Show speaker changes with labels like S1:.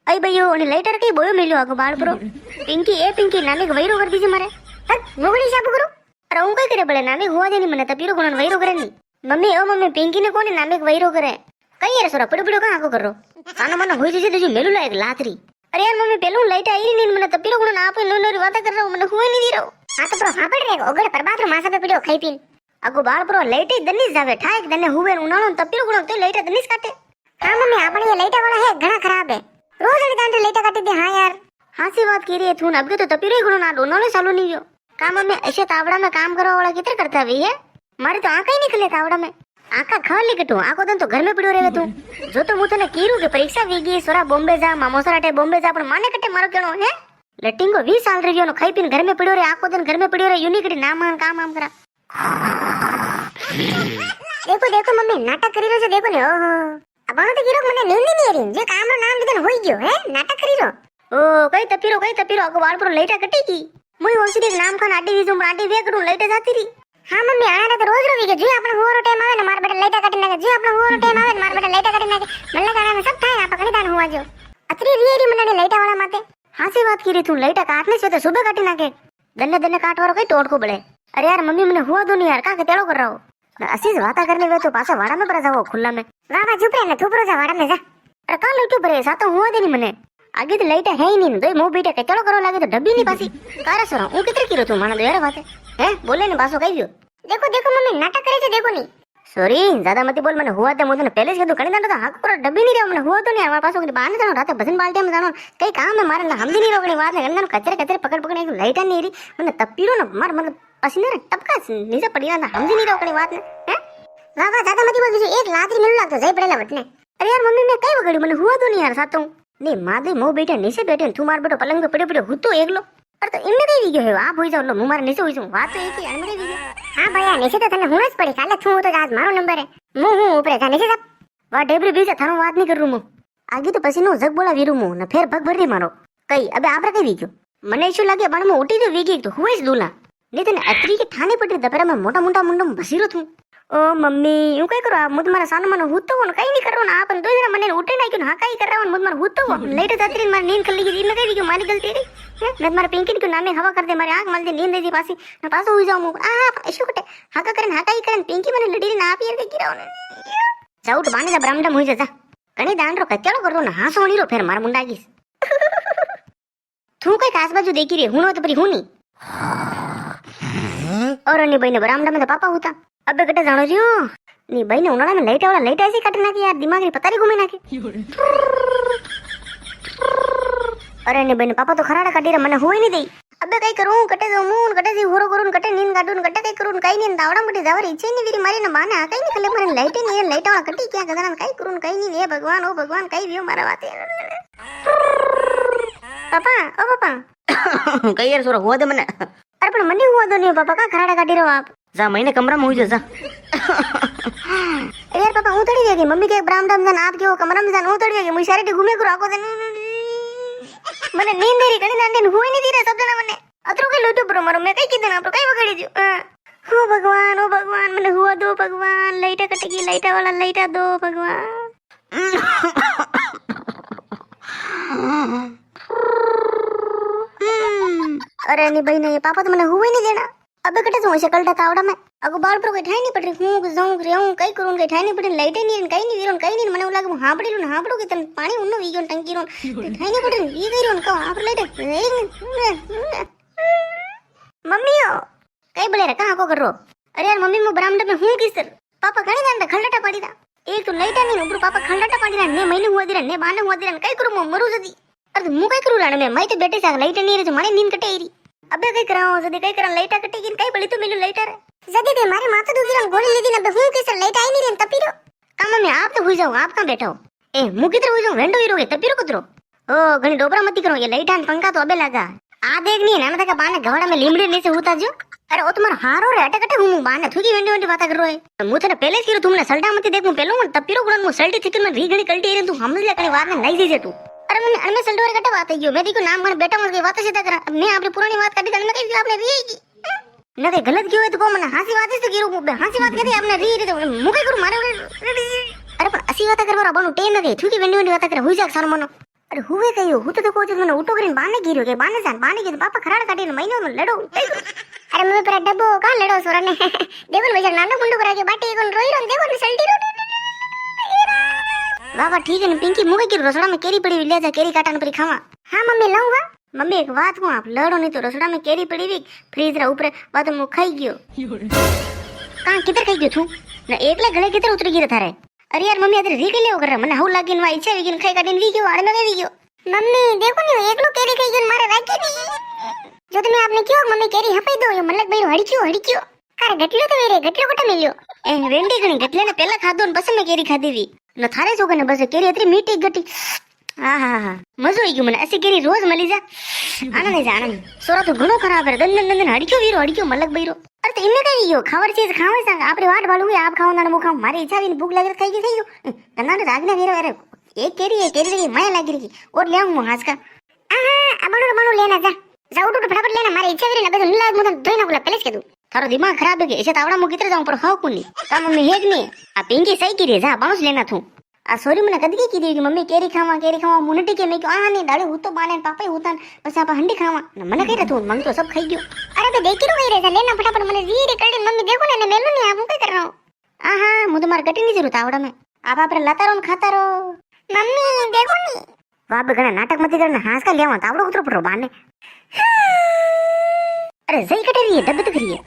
S1: અઈ ભાઈઓ અને લાઈટર કઈ બોયો મેલ્યો આગો બાળ pro પિંકી એ પિંકી નામે વૈરો કરી દીજે મારે મોગડી સાબુ કરું અરે હું કઈ કરે ભલે નામે હોવા દે ની મને તપીરો કોણ વૈરો કરે ની મમ્મી ઓ મમ્મી પિંકી ને કોને નામે વૈરો કરે કઈ યાર સોરા પડ્યો પડ્યો કા આકો કરો આનો મને હોઈ જશે તો મેલું લાયક લાતરી અરે યાર મમ્મી પેલું લાઈટ આવી ની મને તપીરો કોણ આપે નો નો વાત કર રહો મને હોઈ ની દી રહો આ તો પ્રો સાંભળ રે ઓગળ પર બાથરૂમ માસા પે પડ્યો ખાઈ પીન આગો બાળ પ્રો લાઈટ દની જાવે ઠાક દને હુવે ઉનાળો તપીરો કોણ તો લાઈટ દની કાટે હા મમ્મી આપણે એ લાઈટ વાળા હે ઘણા ખરાબ હે રોજ અડી દાંડે લાઈટ કાટી દે હા यार हासी बात की रही है तू अब के तो तपीरो गुण ना दोनों ने चालू नहीं हो काम में ऐसे तावड़ा में काम करवा वाला कितने करता है ये मारे तो आंखा ही निकले तावड़ा में आंखा खाली कटू आंखो दिन तो घर में पड़ो रहे तू जो तो मुझे ने कीरू के परीक्षा वीगी सोरा बॉम्बे जा मामोसराटे बॉम्बे जा पण माने कटे मारो केनो है लटिंग को 20 साल रहियो नो खाई पीन घर में पड़ो रे आंखो दिन घर में पड़ो रे यूनिकड़ी नाम काम आम करा देखो देखो मम्मी नाटक करी रो छे देखो ने ओहो अब तो कीरो मने नींद नहीं रही जे काम रो नाम લીધે હોઈ ગયો હે નાટક કરી રો ओ कई तपीरो आगो बाल पर लाइट कटी की मुई ओसी नाम खान आटी दीजू आटी वे करू लाइट जाती री हां मम्मी आना तो रोज रोवी के जी आपन होरो टाइम आवे ने मार बेटा लाइट काटी नाखे जी आपन होरो टाइम आवे ने मार बेटा लाइट काटी नाखे मल्ला गाना सब थाय आप कणी दान हुआ जो अतरी रियरी मने लाइट वाला माते हासी बात की रे तू लाइट काटने से तो सुबह काटी नाखे दन्ने दन्ने काटवारो कई टोटको बळे अरे यार मम्मी मने हुआ दो नहीं यार का के तेड़ो कर रहो असीज वाता करने वे तो पासा वाड़ा में पर जाओ खुला में वावा चुप रे ने तू पर जा वाड़ा में जा अरे का लाइट पर सा तो हुआ दे नहीं मने आगे तो लाइट है ही नहीं दो मो बेटा के चलो करो लागे तो डब्बी नहीं पासी कारा सोरा हूं कितने किलो तू माना दो यार बात है बोले ने बासो कही दियो देखो देखो मम्मी नाटक करे छे देखो नहीं सॉरी ज्यादा मत बोल मैंने हुआ तो मुझे पहले से तो कणी दांडो तो हाक पर डब्बी नहीं रे मैंने हुआ तो नहीं हमारे पास के बाने जानो रात भजन बाल्टी में जानो कई काम में मारे हम नहीं रोकनी बात है गंदन कचरे कचरे पकड़ पकड़ एक लाइट नहीं रही मैंने तपीरो ना मार मतलब पसीने रे टपका नीचे पड़ी ना हम नहीं रोकनी बात है वाह ज्यादा मत बोल एक लातरी मिल लागतो जय पड़ेला वटने अरे यार मम्मी मैं कई वगड़ी मैंने हुआ तो नहीं यार सातो ने मादे मो बेटा नीचे बैठे तू मार बेटो पलंग पे पड़े पड़े हूं तो एकलो अरे तो इनने कई गयो है आप होई जाओ लो मु मारे नीचे होई जाऊं बात तो एक ही अनमरे गई हां भैया नीचे तो तने होना ज पड़ी काले तू तो आज मारो नंबर है मु हूं ऊपर जा नीचे जा वा डेबरी बीच थानो बात नहीं कर रू मु आगे तो पसीनो जग बोला वीरू मु न फेर भग भरी मारो कई अबे आपरे कई वीग्यो મને શું લાગે પણ હું ઉઠી તો વીગી તો હુંય જ દુલા ને તને અતરી કે ઠાને પડી દપરા માં મોટા મોટા મુંડમ ભસીરો થું ओ मम्मी यूं कई करो मुद मारा सानो मानो हुतो न कई नहीं करो ना आपन दो जरा मने उठे ना क्यों हां कई कर रहा मुद मार हुतो लेट जाती मार नींद कर ली इन कई क्यों मारी गलती रे मैं मार पिंकी को नामे हवा कर दे मारे आंख मल दे नींद दे पासी ना पासो हुई जाऊं आ ऐशो कटे हाका करन हाका ही करन पिंकी मने लडी ना आप यार के गिराओ ने जाउट बाने जा ब्राह्मण हुई जा कणी दान रो कचलो करो ना हां सोणी रो फेर मार मुंडा गीस तू कई कास बाजू देखी रे हुनो तो परी हुनी और अन्य बहने ब्राह्मण में तो पापा होता अबे कटे जानो जियो नी भाई ने उनाला में लाइट वाला लाइट ऐसे काट ना कि यार दिमाग री पता नहीं घूमे ना के अरे ने बहने पापा तो खराड़ा काटी रे मने होई नहीं दई अबे कई करूं कटे जाऊं मून कटे जी होरो करूं कटे नींद काटूं कटे कई करूं कई नींद दावड़ा मटी जावर इच्छा नहीं वीरी मारी ना माने कई नहीं कले मने लाइट नहीं लाइट वाला कटी क्या गदन कई करूं कई नहीं हे भगवान ओ भगवान कई वियो मारा बात पापा ओ पापा कई यार सोरा हुआ दे मने अरे पण मने हुआ दो नहीं पापा का खराड़ा काटी रो आप जा महीने कमरा में हुई जा यार पापा हूं तड़ी गई मम्मी के ब्राह्मण में आप के वो कमरा में जान हूं तड़ी गई मुई सारे घूमे करो आको दिन मने नींद देरी कणी नांदे हुई नहीं दी रे सब जना मने अतरो के लोटो पर मारो मैं कई की देना पर कई वगड़ी जो ओ भगवान मने हुआ दो भगवान लाइट कटेगी लाइट वाला लाइट दो भगवान अरे नहीं भाई नहीं पापा तो मने हुई नहीं देना अबे कटे जो ऐसे कलटा तावड़ा में अगो बाल पर कोई ठाई नहीं पड़ रही हूं जाऊं रहूं कई करूं कई ठाई नहीं पड़ी लाइट नहीं कई नहीं वीरोन कई नहीं मने लागे हां पड़ी लो हां पड़ो के तन पानी उन्नो वीगो टंकी रोन ठाई नहीं पड़ी ये गई रोन का हां पर लाइट मम्मी ओ कई बले रे कहां को कर रो अरे यार मम्मी मु ब्राह्मण में हूं किसर पापा कणी दांडा खलटा पड़ी दा एक तो लाइट नहीं ऊपर पापा खलटा पड़ी दा ने महीने हुआ दिरा ने बाने हुआ दिरा कई करू मरू जदी अरे मु कई करू राणे में मैं तो बेटे सा लाइट नहीं रे जो माने नींद कटे री अबे कई कराओ जदी कई करा लाइट कटेगी कई बली तो मिलो लाइटर जदी दे मारे माथा दुखी रंग गोली लेदी न हूं कैसे लाइट आई नहीं रे तपीरो काम में आप तो हुई जाओ आप कहां बैठो ए मु किधर हुई जाऊं वेंडो ही रोगे तपीरो कुतरो ओ घणी डोबरा मत करो ये लाइट आन पंखा तो अबे लगा आ देख नहीं ना मैं का बाने घवड़ा में लीमड़ी नीचे होता जो अरे ओ तुम्हारा हारो रे अटे कटे हूं बाने थुकी वेंडी वेंडी बात कर रो है मु तने पहले से तुमने सल्टा मत देख मु पहलो तपीरो गुण मु सल्टी थिकन में री घणी कल्टी रे तू हमले कने बात नहीं जी जे तू अरे मैंने अनमे सल्टोरे कटे बात है यो मैं देखो नाम मन बेटा मन की बात सीधा करा मैं आपने पुरानी बात काटी तने कई आपने रीगी न कई गलत क्यों है तो को मन हासी बात से गिरो हासी बात करी आपने री रे मु कई करू मारे अरे पण असी बात करवा बनू टे न गई थुकी वेंडी वेंडी बात करे हुई जा सारो मनो અરે હુંએ કહ્યું હું તો કહું છું મને ઉટો કરીને બાને ગીર્યો કે બાને જાન બાને કીધું બાપા ખરાડ કાઢીને મહિનો લડો અરે મમ્મી પર ડબ્બો કા લડો સોરને દેવન વજર નાનો ગુંડો કરા કે બાટી કોન રોઈ રો દેવન સલ્ટી રો બાબા ઠીક है पिंकी मुके की रसोड़ा में केरी पड़ी ले जा केरी काटन परी खावा हां मम्मी लाऊं हां मम्मी एक बात हूं आप लड़ो नहीं तो रसोड़ा में केरी पड़ी हुई फ्रीज रा ऊपर बाद में खाई गयो कहां किधर खाई गयो तू ना एकला गले किधर उतरी गई थारे अरे यार मम्मी अदर री के लेव कर મને હઉ લાગીને વા ઈચ્છા વીગીને ખાઈ કાઢીને વી ગયો આડમે વી ગયો મમ્મી દેખો ને એકલો કેરી ખાઈ ગયો મારે રાખી ની જો તમે આપને કયો મમ્મી કેરી હપાઈ દો મલક બૈરો હડક્યો કારે ગટલો તો વેરે ગટલો કોટા મેલ્યો એ વેંડી ગણી ગટલે ને પહેલા ખાધો ને પછી મે કેરી ખાધી વી ન થારે જોગને બસ કેરી અતરી મીઠી ગટી હા મજો આવી ગયો મને એસી કેરી રોજ મળી જા આનંદ સોરા તો ઘણો ખરાબ રે દન હડક્યો મલક બૈરો અરે તો એમને કઈ ગયો ખાવર ચીજ ખાવે સાંગ આપણે વાટ ભાલું આપ ખાવાના મુખ મારી ઈચ્છા વિન ભૂખ લાગે ખાઈ ગઈ તનાને રાગને વેરો અરે એક કેરી માય લાગી રહી ઓર લે હું હાસકા આ બણો લેના જાઉ તો ફટાફટ લેના મારી ઈચ્છા વિન બધું લાગ મું ધોઈ નાખું પેલે જ કીધું તારો દિમાગ ખરાબ હે કે એસે તાવડા મુ કિતરે જાઉં પર ખાવ કોની તા મમ્મી હેગ ની આ પિંકી સહી કરી જા બાઉસ લેના થું આ સોરી મને કદકી કીધી કે મમ્મી કેરી ખાવા મુનટી કે મે કે આ ની દાડે હું તો બાને પાપા ઉતાન પછી આપા હંડી ખાવા મને કઈ રતું મંગ તો સબ ખાઈ ગયો અરે બે દેખી રો ગઈ રે લેના ફટાફટ મને જી કરી મમ્મી દેખો ને મેલું ની આ હું કઈ કર રહા હું હા મુ તો માર કટી ની જરૂર તાવડા મે આપ આપરે લાતા રો ખાતા રો મમ્મી દેખો ની બાપ ઘણા નાટક મતી કરને હાસ કા લેવા તાવડો ઉતરો પડો બાને અરે જઈ કટે રહી ડબ તો કરીએ